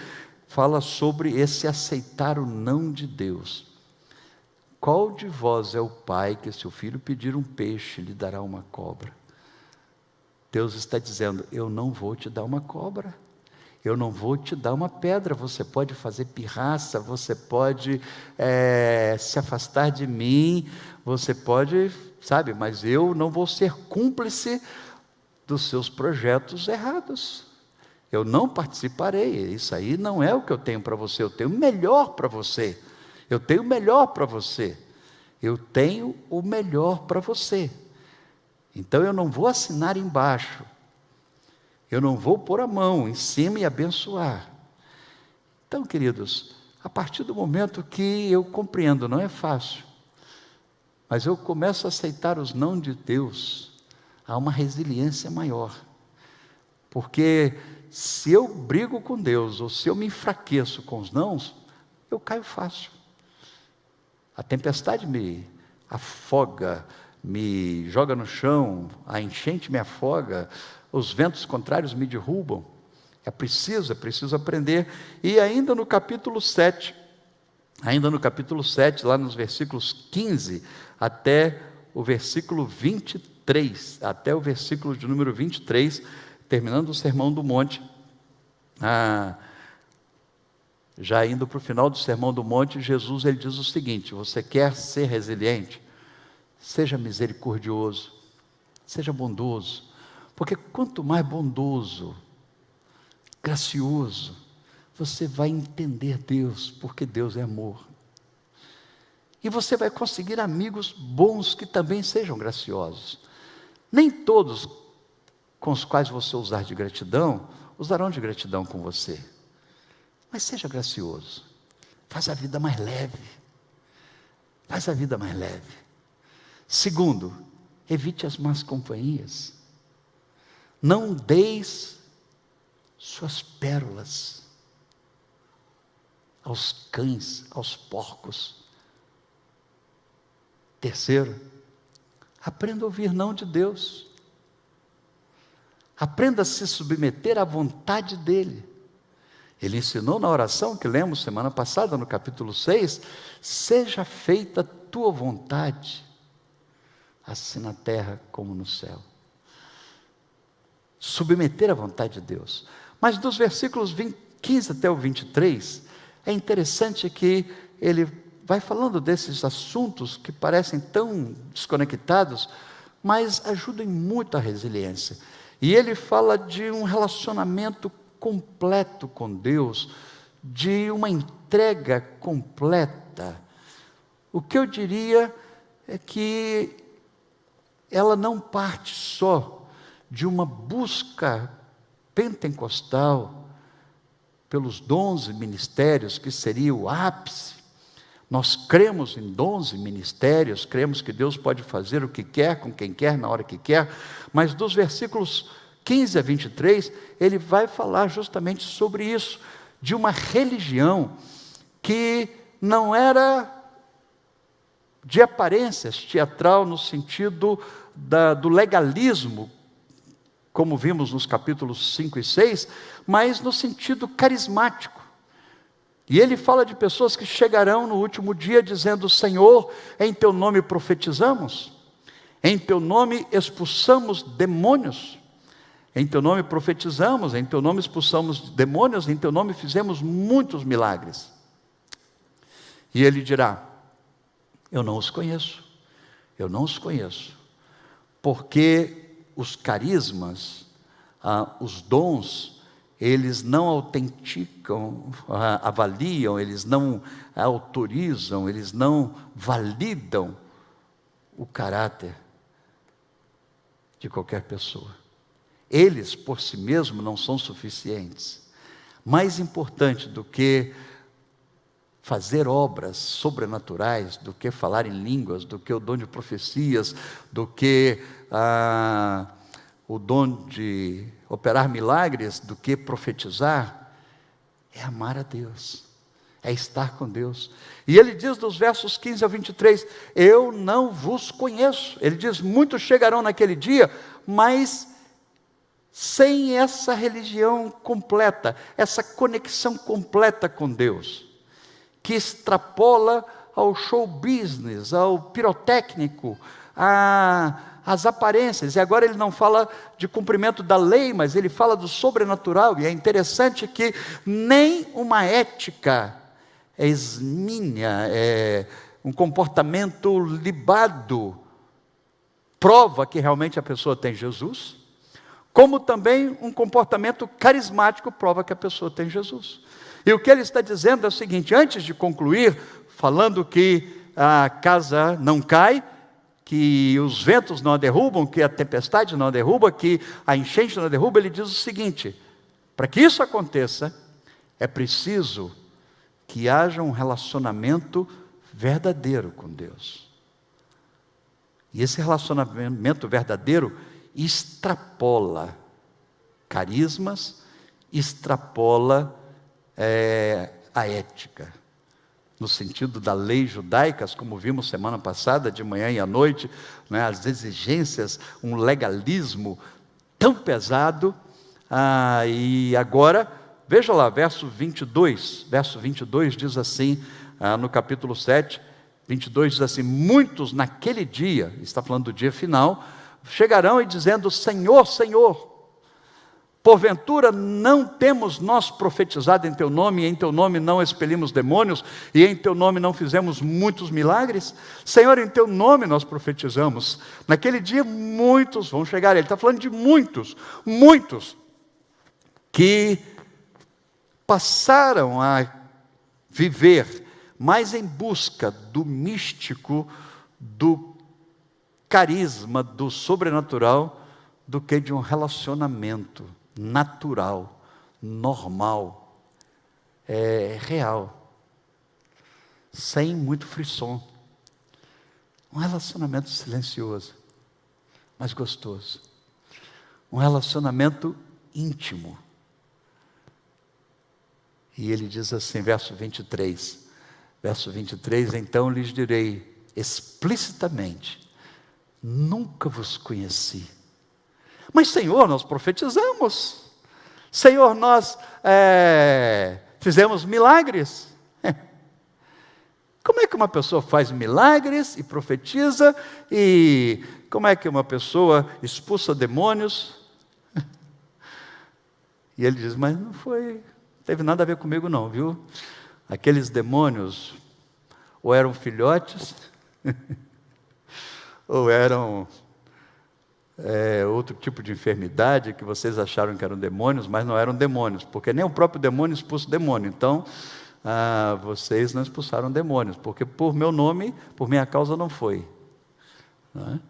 fala sobre esse aceitar o não de Deus. Qual de vós é o pai que, se o filho pedir um peixe, lhe dará uma cobra? Deus está dizendo: eu não vou te dar uma cobra, eu não vou te dar uma pedra. Você pode fazer pirraça, você pode se afastar de mim, você pode, sabe, mas eu não vou ser cúmplice dos seus projetos errados. Eu não participarei. Isso aí não é o que eu tenho para você. Eu tenho o melhor para você. Eu tenho o melhor para você. Eu tenho o melhor para você. Então eu não vou assinar embaixo, eu não vou pôr a mão em cima e abençoar. Então, queridos, a partir do momento que eu compreendo, não é fácil, mas eu começo a aceitar os não de Deus, há uma resiliência maior. Porque se eu brigo com Deus, ou se eu me enfraqueço com os nãos, eu caio fácil. A tempestade me afoga, me joga no chão, a enchente me afoga, os ventos contrários me derrubam. É preciso aprender. E ainda no capítulo 7, lá nos versículos 15 até o versículo 23, até o versículo de número 23, terminando o Sermão do Monte, já indo para o final do Sermão do Monte, Jesus ele diz o seguinte: você quer ser resiliente? Seja misericordioso, seja bondoso, porque quanto mais bondoso, gracioso, você vai entender Deus, porque Deus é amor. E você vai conseguir amigos bons que também sejam graciosos. Nem todos com os quais você usar de gratidão, usarão de gratidão com você. Mas seja gracioso, faz a vida mais leve, faz a vida mais leve. Segundo, evite as más companhias. Não deis suas pérolas aos cães, aos porcos. Terceiro, aprenda a ouvir não de Deus. Aprenda a se submeter à vontade dEle. Ele ensinou na oração que lemos semana passada, no capítulo 6, seja feita a tua vontade, assim na terra como no céu. Submeter à vontade de Deus. Mas dos versículos 15 até o 23, é interessante que ele vai falando desses assuntos que parecem tão desconectados, mas ajudam muito a resiliência. E ele fala de um relacionamento completo com Deus, de uma entrega completa, o que eu diria é que ela não parte só de uma busca pentecostal pelos dons e ministérios, que seria o ápice. Nós cremos em dons e ministérios, cremos que Deus pode fazer o que quer, com quem quer, na hora que quer, mas dos versículos 15 a 23, ele vai falar justamente sobre isso, de uma religião que não era de aparências teatral no sentido do legalismo, como vimos nos capítulos 5 e 6, mas no sentido carismático. E ele fala de pessoas que chegarão no último dia dizendo: Senhor, em teu nome profetizamos, em teu nome expulsamos demônios, em teu nome profetizamos, em teu nome expulsamos demônios, em teu nome fizemos muitos milagres. E ele dirá: eu não os conheço, eu não os conheço, porque os carismas, os dons, eles não autenticam, avaliam, eles não autorizam, eles não validam o caráter de qualquer pessoa. Eles, por si mesmos, não são suficientes. Mais importante do que fazer obras sobrenaturais, do que falar em línguas, do que o dom de profecias, do que o dom de operar milagres, do que profetizar, é amar a Deus, é estar com Deus. E ele diz dos versos 15 a 23, eu não vos conheço. Ele diz, muitos chegarão naquele dia, mas sem essa religião completa, essa conexão completa com Deus, que extrapola ao show business, ao pirotécnico, às aparências. E agora ele não fala de cumprimento da lei, mas ele fala do sobrenatural. E é interessante que nem uma ética esmínea, um comportamento libado, prova que realmente a pessoa tem Jesus, como também um comportamento carismático prova que a pessoa tem Jesus. E o que ele está dizendo é o seguinte, antes de concluir, falando que a casa não cai, que os ventos não a derrubam, que a tempestade não a derruba, que a enchente não a derruba, ele diz o seguinte, para que isso aconteça, é preciso que haja um relacionamento verdadeiro com Deus. E esse relacionamento verdadeiro extrapola carismas, extrapola a ética, no sentido da lei judaica, como vimos semana passada, de manhã e à noite, né, as exigências, um legalismo tão pesado, e agora, veja lá, verso 22 diz assim, no capítulo 7, 22 diz assim, muitos naquele dia, está falando do dia final, chegarão e dizendo, Senhor, Senhor, porventura não temos nós profetizado em teu nome, e em teu nome não expelimos demônios, e em teu nome não fizemos muitos milagres? Senhor, em teu nome nós profetizamos. Naquele dia muitos vão chegar, ele está falando de muitos, que passaram a viver mais em busca do místico, do carisma, do sobrenatural, do que de um relacionamento natural, normal, real, sem muito frisson, um relacionamento silencioso, mas gostoso, um relacionamento íntimo. E ele diz assim, verso 23, então lhes direi explicitamente, nunca vos conheci. Mas Senhor, nós profetizamos, Senhor, nós fizemos milagres. Como é que uma pessoa faz milagres e profetiza, e como é que uma pessoa expulsa demônios? E ele diz, mas não teve nada a ver comigo não, viu? Aqueles demônios ou eram filhotes, ou eram outro tipo de enfermidade que vocês acharam que eram demônios, mas não eram demônios, porque nem o próprio demônio expulsa o demônio. Então, vocês não expulsaram demônios, porque por meu nome, por minha causa não foi. Não é?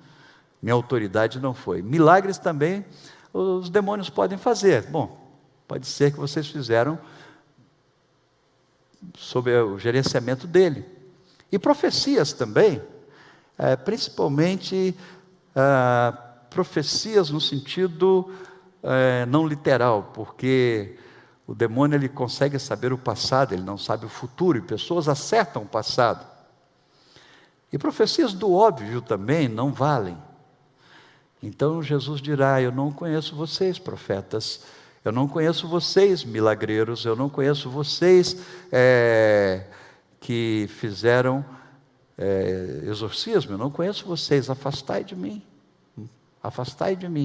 Minha autoridade não foi. Milagres também os demônios podem fazer. Bom, pode ser que vocês fizeram sob o gerenciamento dele. E profecias também, principalmente profecias no sentido não literal, porque o demônio ele consegue saber o passado, ele não sabe o futuro, e pessoas acertam o passado. E profecias do óbvio também não valem. Então Jesus dirá: eu não conheço vocês, profetas, eu não conheço vocês, milagreiros, eu não conheço vocês que fizeram exorcismo, eu não conheço vocês, afastai de mim,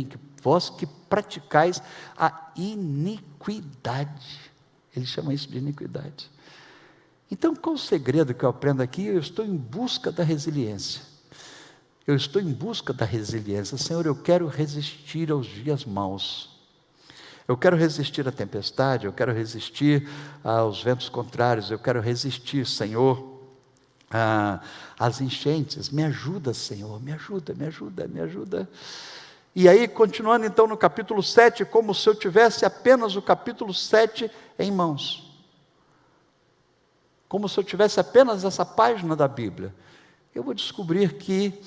que vós que praticais a iniquidade. Ele chama isso de iniquidade. Então, qual o segredo que eu aprendo aqui? Eu estou em busca da resiliência. Senhor, eu quero resistir aos dias maus. Eu quero resistir à tempestade, eu quero resistir aos ventos contrários, eu quero resistir, Senhor, às enchentes. Me ajuda, Senhor, me ajuda. E aí, continuando então no capítulo 7, como se eu tivesse apenas o capítulo 7 em mãos. Como se eu tivesse apenas essa página da Bíblia. Eu vou descobrir que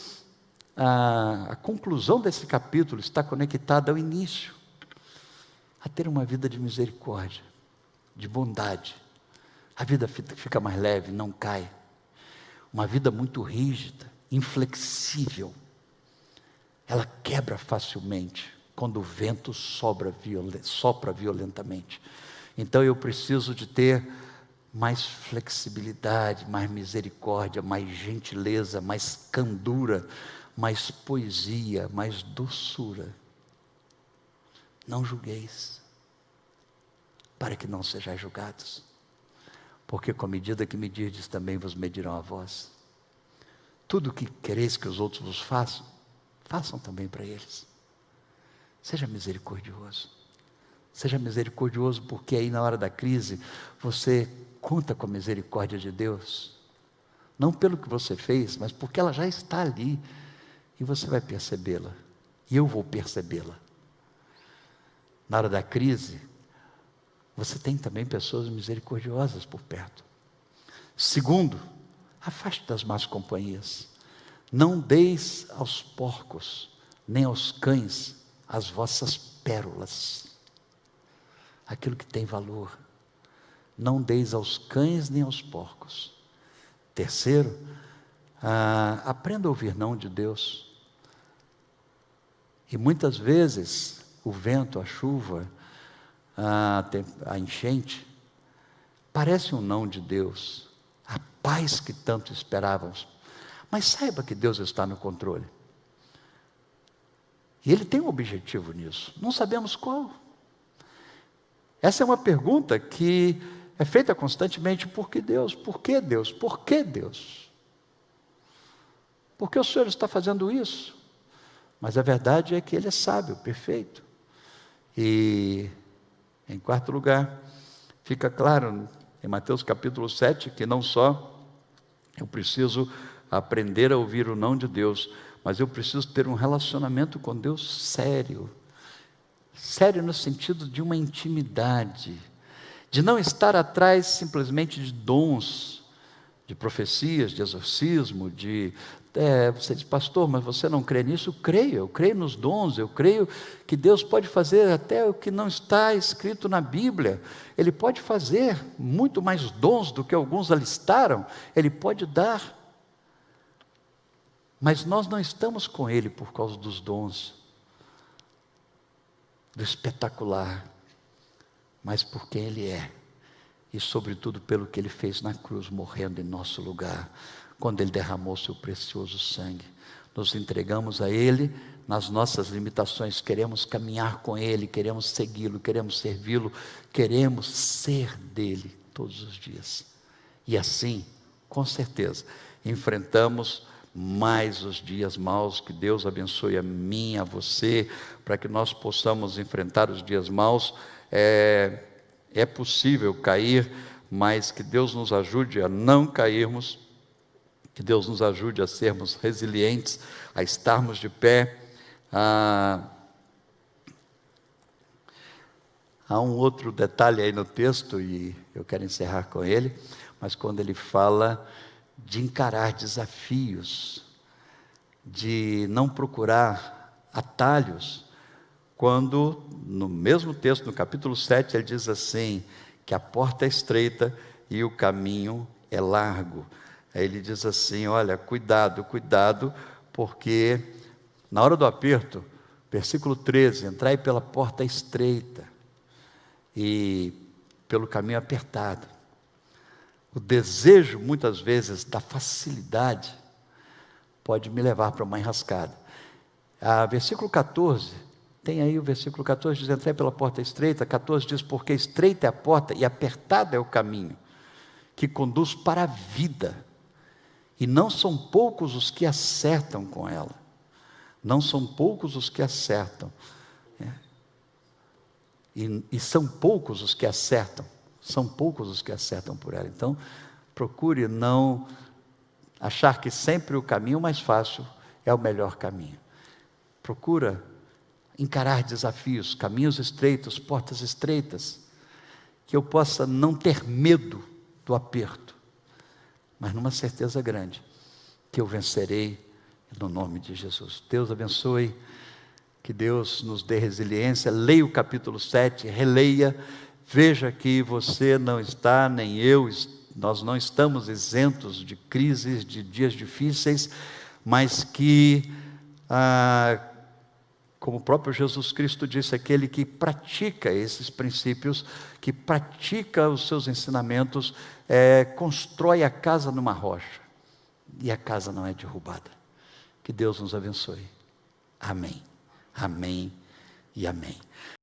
a conclusão desse capítulo está conectada ao início. A ter uma vida de misericórdia, de bondade. A vida fica mais leve, não cai. Uma vida muito rígida, inflexível. Ela quebra facilmente quando o vento sopra violentamente. Então eu preciso de ter mais flexibilidade, mais misericórdia, mais gentileza, mais candura, mais poesia, mais doçura. Não julgueis, para que não sejais julgados, porque com a medida que medirdes também vos medirão a vós. Tudo o que quereis que os outros vos façam, façam também para eles. Seja misericordioso, porque aí na hora da crise, você conta com a misericórdia de Deus, não pelo que você fez, mas porque ela já está ali, e você vai percebê-la, e eu vou percebê-la. Na hora da crise, você tem também pessoas misericordiosas por perto. Segundo, afaste das más companhias. Não deis aos porcos, nem aos cães, as vossas pérolas. Aquilo que tem valor. Não deis aos cães nem aos porcos. Terceiro, aprenda a ouvir não de Deus. E muitas vezes, o vento, a chuva, a enchente, parece um não de Deus, a paz que tanto esperávamos, mas saiba que Deus está no controle, e Ele tem um objetivo nisso, não sabemos qual. Essa é uma pergunta que é feita constantemente: por que Deus? Por que Deus? Por que Deus? Por que o Senhor está fazendo isso? Mas a verdade é que Ele é sábio, perfeito. E, em quarto lugar, fica claro em Mateus capítulo 7, que não só eu preciso aprender a ouvir o não de Deus, mas eu preciso ter um relacionamento com Deus sério. Sério no sentido de uma intimidade, de não estar atrás simplesmente de dons, de profecias, de exorcismo, você diz: pastor, mas você não crê nisso? Eu creio nos dons, eu creio que Deus pode fazer até o que não está escrito na Bíblia. Ele pode fazer muito mais dons do que alguns alistaram, Ele pode dar. Mas nós não estamos com Ele por causa dos dons, do espetacular, mas por quem Ele é, e sobretudo pelo que Ele fez na cruz, morrendo em nosso lugar, quando Ele derramou seu precioso sangue. Nos entregamos a Ele nas nossas limitações, queremos caminhar com Ele, queremos segui-lo, queremos servi-lo, queremos ser dEle todos os dias. E assim, com certeza, enfrentamos mais os dias maus. Que Deus abençoe a mim, a você, para que nós possamos enfrentar os dias maus. É possível cair, mas que Deus nos ajude a não cairmos, que Deus nos ajude a sermos resilientes, a estarmos de pé. Há um outro detalhe aí no texto, e eu quero encerrar com ele, mas quando ele fala de encarar desafios, de não procurar atalhos, quando no mesmo texto, no capítulo 7, ele diz assim, que a porta é estreita e o caminho é largo. Aí ele diz assim, olha, cuidado, cuidado, porque na hora do aperto, versículo 13, entrai pela porta estreita e pelo caminho apertado. O desejo, muitas vezes, da facilidade, pode me levar para uma enrascada. Versículo 14, tem aí o versículo 14, diz, entrai pela porta estreita. 14 diz, porque estreita é a porta e apertado é o caminho, que conduz para a vida, e não são poucos os que acertam com ela. Não são poucos os que acertam. E são poucos os que acertam. São poucos os que acertam por ela. Então, procure não achar que sempre o caminho mais fácil é o melhor caminho. Procura encarar desafios, caminhos estreitos, portas estreitas, que eu possa não ter medo do aperto, mas numa certeza grande, que eu vencerei no nome de Jesus. Deus abençoe, que Deus nos dê resiliência. Leia o capítulo 7, releia, veja que você não está, nem eu, nós não estamos isentos de crises, de dias difíceis, mas que, como o próprio Jesus Cristo disse, aquele que pratica esses princípios, que pratica os seus ensinamentos, constrói a casa numa rocha, e a casa não é derrubada. Que Deus nos abençoe. Amém. Amém e amém.